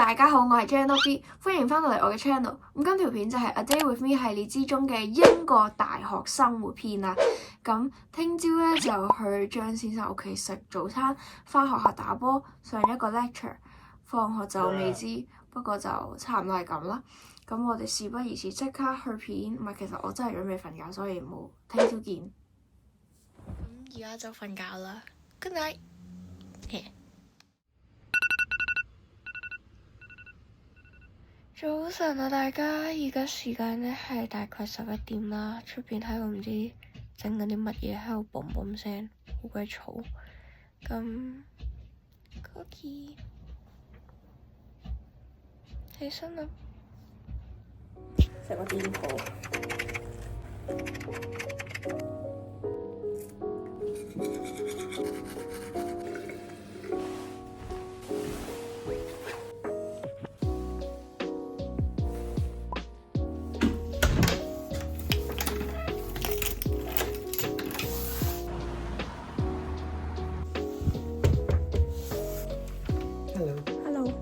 大家好，我係 Janob， 歡迎翻到嚟我嘅 channel。咁今條片就係 A Day With Me 系列之中嘅英國大學生活篇啦。咁聽朝咧就去張先生屋企食早餐，翻學校打波，上一個 lecture， 放學就未知，不過就差唔多係咁啦。咁我哋事不宜遲，即刻去片。唔係，其實我真係準備瞓覺，所以冇聽朝見。咁而家就瞓覺啦。Good night。早晨啊，大家！而家時間咧係大概11點啦，出邊喺度唔知整緊啲乜嘢，喺度嘣嘣聲，好鬼嘈。咁 Cookie 起身啦，食個電鋪。Hello。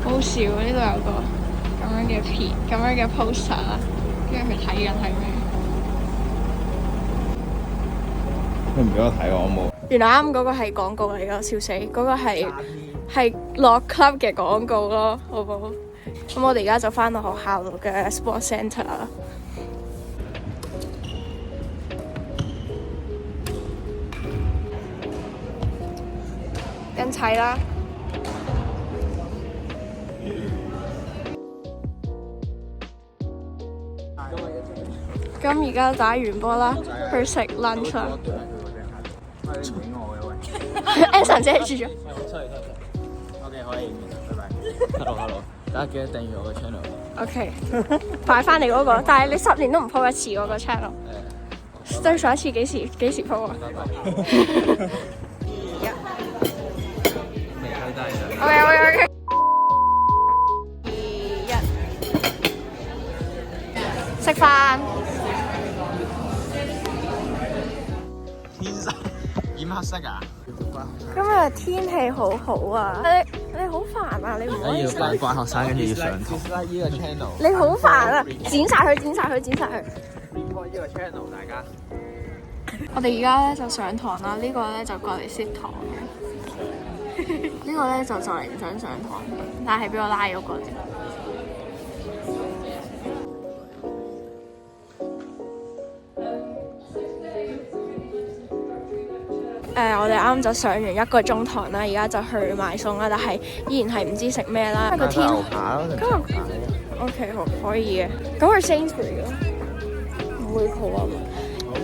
好笑，呢度有個咁樣嘅片，咁樣嘅 poster， 跟住佢睇緊係咩？你唔俾我睇我冇。原來啱嗰個係廣告嚟㗎，笑死！嗰個係落 club 嘅廣告咯，好唔好？咁我哋而家就翻到學校度嘅 sports centre 啦。跟砌啦！咁而家打完波啦，去食 lunch 啦。Anson 遮住咗。OK， 可以，拜拜。Hello， 大家記得訂閱我嘅 channel。OK， 擺翻嚟嗰個，但係你10年都唔 po 一次嗰個 channel。對上一次幾時 po 啊？OK。食飯。天生染黑色啊！今日天氣好好啊！你好煩啊！你唔可以要扮乖學生，跟住要上堂。呢個 channel。你好煩啊！剪晒佢！report 呢個 channel， 大家。我哋而家咧就上堂啦，呢個咧就過嚟攝堂嘅，呢個咧就嚟唔想上堂，但係俾我拉咗過嚟。我哋啱就上完1個鐘堂啦，而家就去買餸啦，但係依然係唔知食咩啦。個天今日 OK 好可以嘅，咁去 Sainsbury 咯，唔會好啊。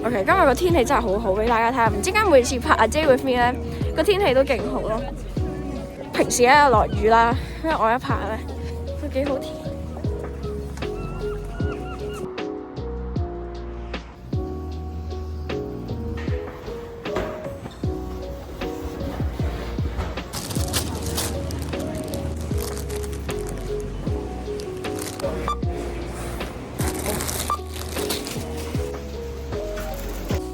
OK， 今日個天氣真係好好，俾大家睇下。唔知點解每次拍 A Day With Me 咧，個天氣都勁好咯。平時咧落雨啦，因為我一拍咧都幾好天。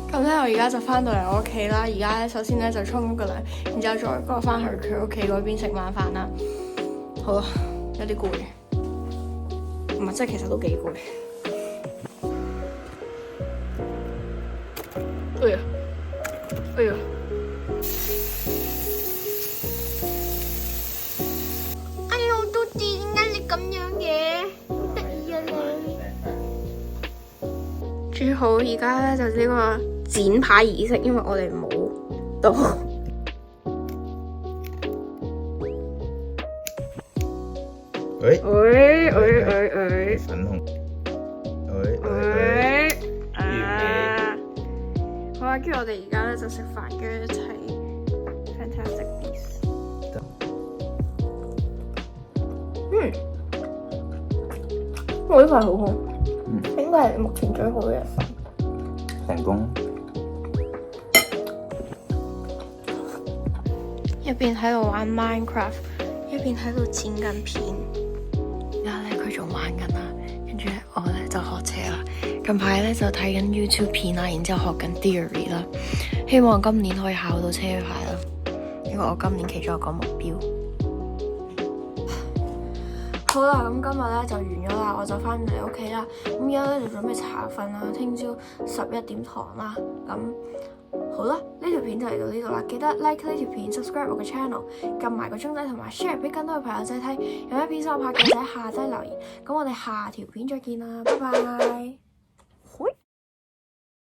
咁咧，我而家就翻到嚟我屋企啦。而家咧，首先咧就沖個涼，然之後再過翻去佢屋企嗰邊食晚飯啦。好啦，有啲攰，唔係，即係其實都幾攰。哎呀！哎呀，都知點解你咁樣嘅，好得意啊你！最好而家咧就呢個剪牌儀式，因為我哋冇到。粉紅。好啊，跟住我哋而家咧就食飯，跟住一齊 Fantastic Beasts。我呢份好好，應該係目前最好嘅一份。成功。一邊喺度玩 Minecraft，一邊喺度剪緊片。而家咧佢仲玩緊啦，跟住咧我咧就學車啦。近排咧就睇緊 YouTube 片啦，然之後學緊 theory 啦。希望今年可以考到車牌啦，因為我今年其中一個目標。好啦，咁今日咧就完咗啦，我就翻嚟屋企啦。咁而家咧就準備查瞓啦，聽朝11點堂啦。咁好啦，呢條片就嚟到呢度啦，記得 like 呢條片 ，subscribe 我嘅 channel， 撳埋個鐘仔同埋 share 俾更多嘅朋友仔睇。有咩片想我拍嘅，喺下低留言。咁我哋下條片再見啦，拜拜。